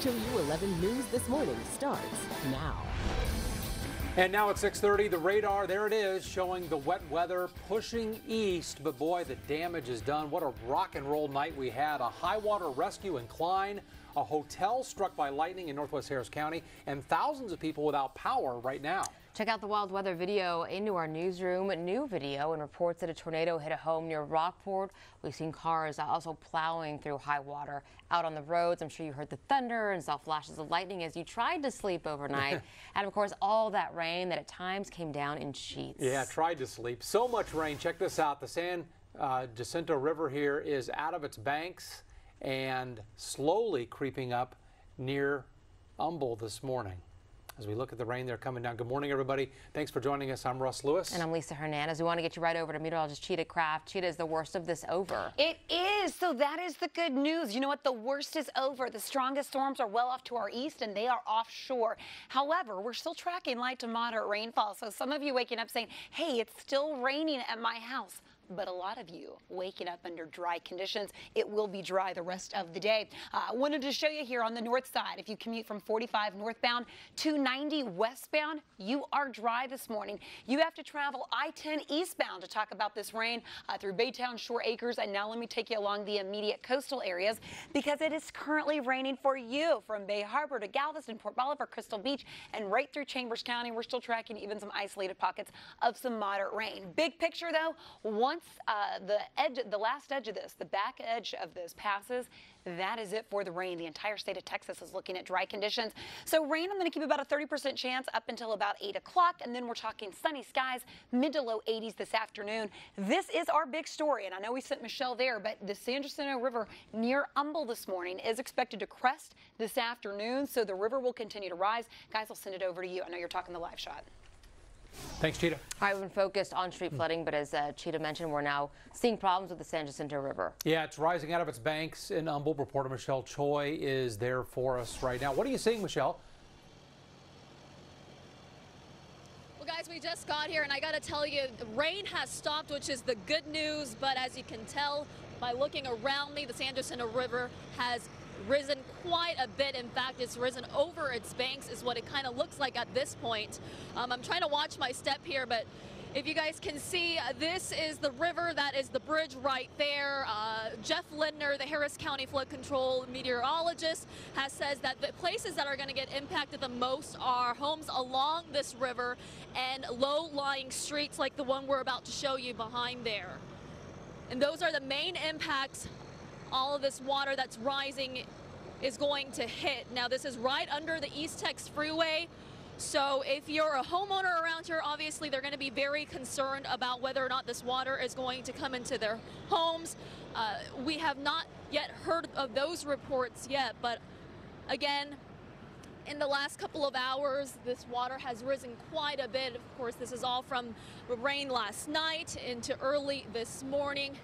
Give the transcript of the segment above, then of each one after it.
KHOU 11 News This Morning starts now. And now at 6:30, the radar, there it is, showing the wet weather pushing east. But boy, the damage is done. What a rock and roll night we had. A high water rescue in Klein, a hotel struck by lightning in northwest Harris County, and thousands of people without power right now. Check out the wild weather video into our newsroom. New video and reports that a tornado hit a home near Rockport. We've seen cars also plowing through high water out on the roads. I'm sure you heard the thunder and saw flashes of lightning as you tried to sleep overnight. And of course, all that rain that at times came down in sheets. Yeah, tried to sleep. So much rain. Check this out. The San Jacinto River here is out of its banks and slowly creeping up near Humble this morning. As we look at the rain, they're coming down. Good morning, everybody. Thanks for joining us. I'm Russ Lewis. And I'm Lisa Hernandez. We want to get you right over to meteorologist Cheetah Craft. Cheetah, is the worst of this over? It is. So that is the good news. You know what? The worst is over. The strongest storms are well off to our east and they are offshore. However, we're still tracking light to moderate rainfall. So some of you waking up saying, hey, it's still raining at my house. But a lot of you waking up under dry conditions. It will be dry the rest of the day. I wanted to show you here on the north side. If you commute from 45 northbound to 90 westbound, you are dry this morning. You have to travel I-10 eastbound to talk about this rain through Baytown, Shore Acres. And now let me take you along the immediate coastal areas because it is currently raining for you from Bay Harbor to Galveston, Port Bolivar, Crystal Beach, and right through Chambers County. We're still tracking even some isolated pockets of some moderate rain. Big picture, though, once the last edge of this, the back edge of this passes, that is it for the rain. The entire state of Texas is looking at dry conditions. So rain, I'm going to keep about a 30% chance up until about 8 o'clock. And then we're talking sunny skies, mid to low 80s this afternoon. This is our big story. And I know we sent Michelle there, but the San Jacinto River near Humble this morning is expected to crest this afternoon. So the river will continue to rise. Guys, I'll send it over to you. I know you're talking the live shot. Thanks, Cheetah. All right, we've been focused on street flooding, but as Cheetah mentioned, we're now seeing problems with the San Jacinto River. Yeah, it's rising out of its banks in Humble. Reporter Michelle Choi is there for us right now. What are you seeing, Michelle? Well, guys, we just got here, and I got to tell you, the rain has stopped, which is the good news. But as you can tell by looking around me, the San Jacinto River has risen quite a bit. In fact, it's risen over its banks is what it kind of looks like at this point. I'm trying to watch my step here, but if you guys can see, this is the river. That is the bridge right there. Jeff Lindner, the Harris County Flood Control meteorologist, has said that the places that are going to get impacted the most are homes along this river and low-lying streets like the one we're about to show you behind there. And those are the main impacts all of this water that's rising is going to hit. Now, this is right under the East Tex Freeway. So if you're a homeowner around here, obviously they're going to be very concerned about whether or not this water is going to come into their homes. We have not yet heard of those reports yet, but again, in the last couple of hours, this water has risen quite a bit. Of course, this is all from rain last night into early this morning.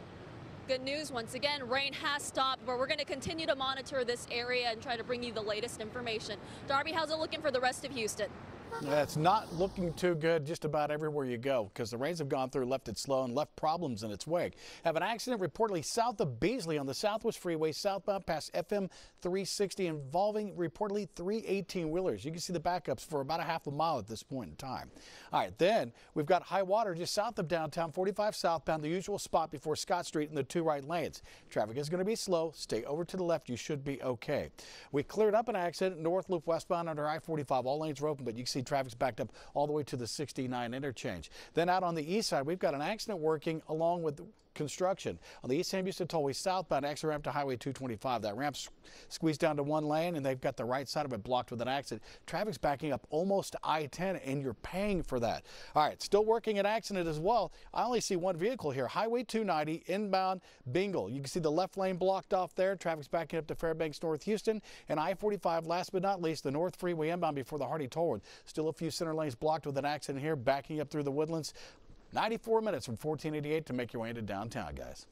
Good news, once again, rain has stopped, but we're going to continue to monitor this area and try to bring you the latest information. Darby, how's it looking for the rest of Houston? It's not looking too good just about everywhere you go because the rains have gone through, left it slow, and left problems in its wake. Have an accident reportedly south of Beasley on the Southwest Freeway, southbound past FM 360, involving reportedly 3 18-wheelers. You can see the backups for about a half a mile at this point in time. All right, then we've got high water just south of downtown, 45 southbound, the usual spot before Scott Street in the 2 right lanes. Traffic is going to be slow. Stay over to the left. You should be okay. We cleared up an accident north loop westbound under I-45. All lanes are open, but you can see traffic's backed up all the way to the 69 interchange. Then out on the east side, we've got an accident working along with construction. On the East San Houston Tollway southbound, exit ramp to Highway 225. That ramp's squeezed down to 1 lane, and they've got the right side of it blocked with an accident. Traffic's backing up almost to I-10, and you're paying for that. All right, still working an accident as well. I only see one vehicle here. Highway 290, inbound Bingle. You can see the left lane blocked off there. Traffic's backing up to Fairbanks, North Houston. And I-45, last but not least, the North Freeway inbound before the Hardy Toll Road. Still a few center lanes blocked with an accident here, backing up through the Woodlands. 94 minutes from 1488 to make your way into downtown, guys.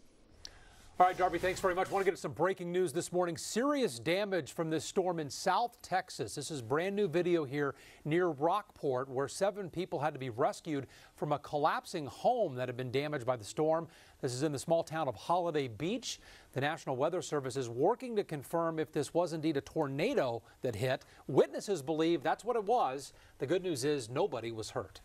All right, Darby, thanks very much. Want to get some breaking news this morning. Serious damage from this storm in South Texas. This is brand new video here near Rockport, where 7 people had to be rescued from a collapsing home that had been damaged by the storm. This is in the small town of Holiday Beach. The National Weather Service is working to confirm if this was indeed a tornado that hit. Witnesses believe that's what it was. The good news is nobody was hurt.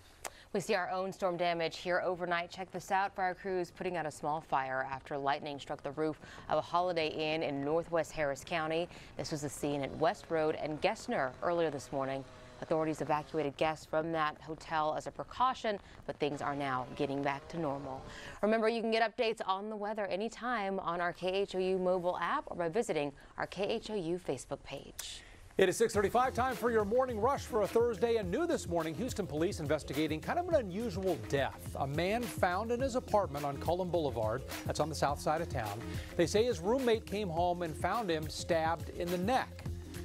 We see our own storm damage here overnight. Check this out. Fire crews putting out a small fire after lightning struck the roof of a Holiday Inn in northwest Harris County. This was the scene at West Road and Gessner earlier this morning. Authorities evacuated guests from that hotel as a precaution, but things are now getting back to normal. Remember, you can get updates on the weather anytime on our KHOU mobile app or by visiting our KHOU Facebook page. It is 6:35, time for your morning rush for a Thursday. And new this morning, Houston police investigating kind of an unusual death. A man found in his apartment on Cullen Boulevard, that's on the south side of town. They say his roommate came home and found him stabbed in the neck.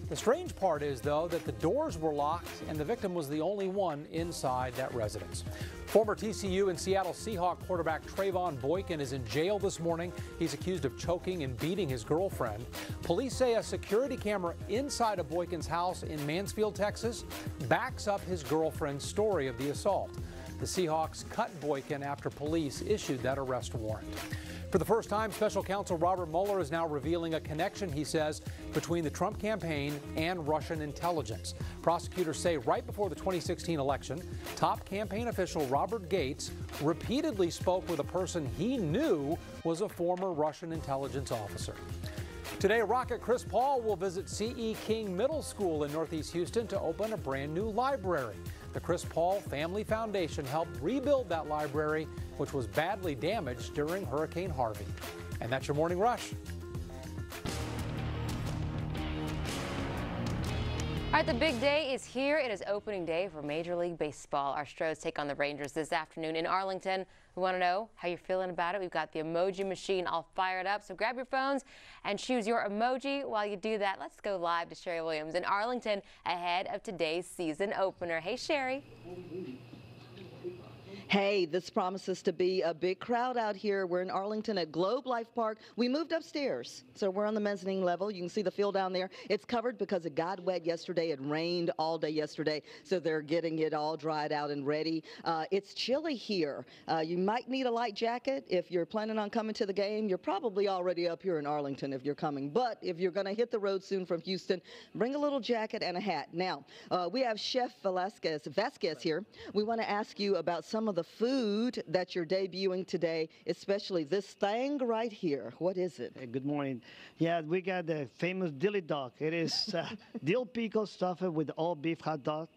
The strange part is, though, that the doors were locked and the victim was the only one inside that residence. Former TCU and Seattle Seahawk quarterback Trayvon Boykin is in jail this morning. He's accused of choking and beating his girlfriend. Police say a security camera inside of Boykin's house in Mansfield, Texas, backs up his girlfriend's story of the assault. The Seahawks cut Boykin after police issued that arrest warrant. For the first time, special counsel Robert Mueller is now revealing a connection, he says, between the Trump campaign and Russian intelligence. Prosecutors say right before the 2016 election, top campaign official Robert Gates repeatedly spoke with a person he knew was a former Russian intelligence officer. Today, Rocket Chris Paul will visit C.E. King Middle School in Northeast Houston to open a brand new library. The Chris Paul Family Foundation helped rebuild that library, which was badly damaged during Hurricane Harvey. And that's your morning rush. All right, the big day is here. It is opening day for Major League Baseball. Our Astros take on the Rangers this afternoon in Arlington. We want to know how you're feeling about it. We've got the emoji machine all fired up. So grab your phones and choose your emoji. While you do that, let's go live to Sherry Williams in Arlington ahead of today's season opener. Hey, Sherry. Hey, this promises to be a big crowd out here. We're in Arlington at Globe Life Park. We moved upstairs, so we're on the mezzanine level. You can see the field down there. It's covered because it got wet yesterday. It rained all day yesterday, so they're getting it all dried out and ready. It's chilly here. You might need a light jacket if you're planning on coming to the game. You're probably already up here in Arlington if you're coming, but if you're going to hit the road soon from Houston, bring a little jacket and a hat. Now, we have Chef Vasquez here. We want to ask you about some of the food that you're debuting today, especially this thing right here. What is it? Hey, good morning. Yeah, we got the famous dilly dog. It is dill pickle stuffed with all beef hot dog,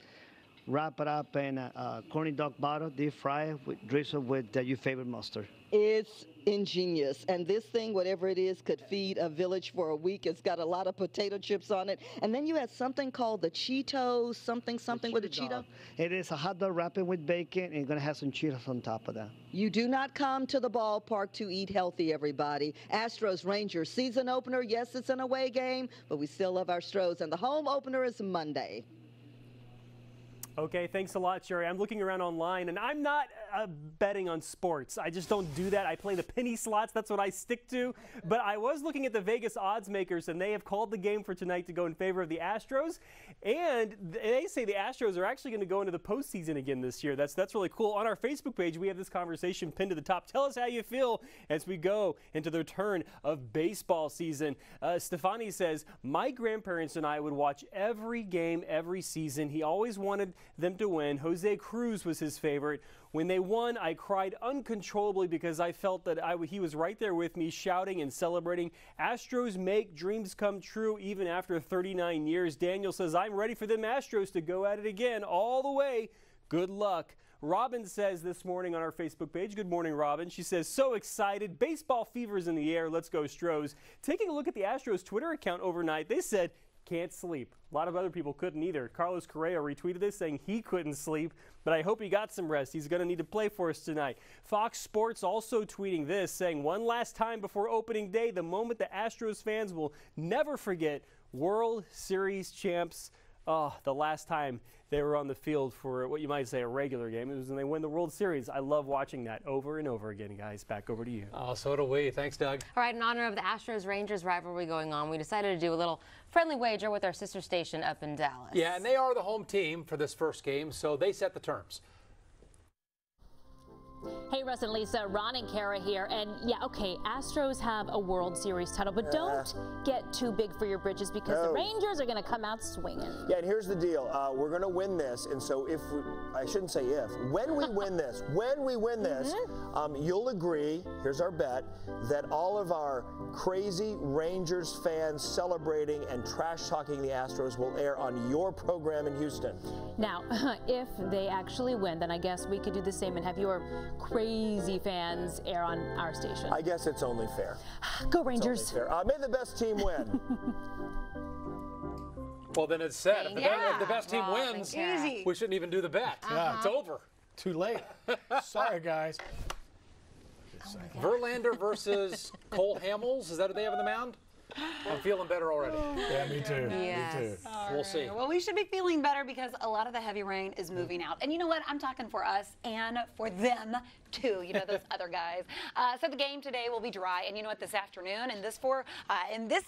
wrap it up in a corny dog bottle, deep fry it, drizzle with your favorite mustard. It's ingenious, and this thing, whatever it is, could feed a village for a week. It's got a lot of potato chips on it, and then you had something called the Cheetos, something with a Cheeto. It is a hot dog wrapped with bacon, and you're gonna have some Cheetos on top of that. You do not come to the ballpark to eat healthy, everybody. Astros Rangers season opener. Yes, it's an away game, but we still love our Astros, and the home opener is Monday. Okay, thanks a lot, Sherry. I'm looking around online, and I'm not betting on sports. I just don't do that. I play the penny slots. That's what I stick to. But I was looking at the Vegas odds makers, and they have called the game for tonight to go in favor of the Astros. And they say the Astros are actually going to go into the postseason again this year. That's really cool. On our Facebook page, we have this conversation pinned to the top. Tell us how you feel as we go into the return of baseball season. Stefani says, my grandparents and I would watch every game every season. He always wanted them to win. Jose Cruz was his favorite. When they won, I cried uncontrollably because I felt that he was right there with me, shouting and celebrating. Astros make dreams come true even after 39 years. Daniel says, I'm ready for them Astros to go at it again all the way. Good luck. Robin says this morning on our Facebook page, good morning, Robin. She says, so excited. Baseball fever's in the air. Let's go, Stros. Taking a look at the Astros Twitter account overnight, they said, can't sleep. A lot of other people couldn't either. Carlos Correa retweeted this saying he couldn't sleep, but I hope he got some rest. He's going to need to play for us tonight. Fox Sports also tweeting this, saying one last time before opening day, the moment the Astros fans will never forget, World Series champs. Oh, the last time they were on the field for what you might say a regular game, it was when they win the World Series. I love watching that over and over again, guys. Back over to you. Oh, so do we. Thanks, Doug. All right, in honor of the Astros-Rangers rivalry going on, we decided to do a little friendly wager with our sister station up in Dallas. Yeah, and they are the home team for this first game, so they set the terms. Hey, Russ and Lisa, Ron and Kara here. And yeah, okay, Astros have a World Series title, but don't get too big for your britches because the Rangers are going to come out swinging. Yeah, and here's the deal. We're going to win this. And so I shouldn't say if, when we win this, you'll agree, here's our bet, that all of our crazy Rangers fans celebrating and trash-talking the Astros will air on your program in Houston. Now, if they actually win, then I guess we could do the same and have your crazy fans air on our station. I guess it's only fair. Go Rangers. May the best team win. Well, then it's set. If the best team wins, we shouldn't even do the bet. It's over. Too late. Sorry, guys. Verlander versus Cole Hamels. Is that what they have on the mound? I'm feeling better already. Yeah, me too. Yes. Me too. We'll see. Well, we should be feeling better because a lot of the heavy rain is moving out. And you know what? I'm talking for us and for them too. You know, those other guys. So the game today will be dry. And you know what? This afternoon in this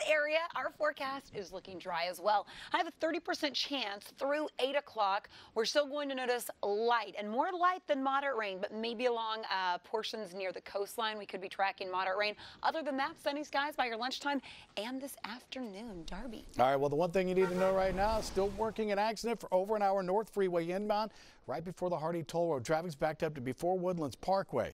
area, our forecast is looking dry as well. I have a 30% chance through 8 o'clock. We're still going to notice light and more light than moderate rain, but maybe along portions near the coastline. We could be tracking moderate rain. Other than that, sunny skies by your lunchtime and this afternoon, Darby. All right, well, the one thing you need to know right now is still working an accident for over an hour North Freeway inbound right before the Hardy Toll Road. Traffic's backed up to before Woodlands Parkway.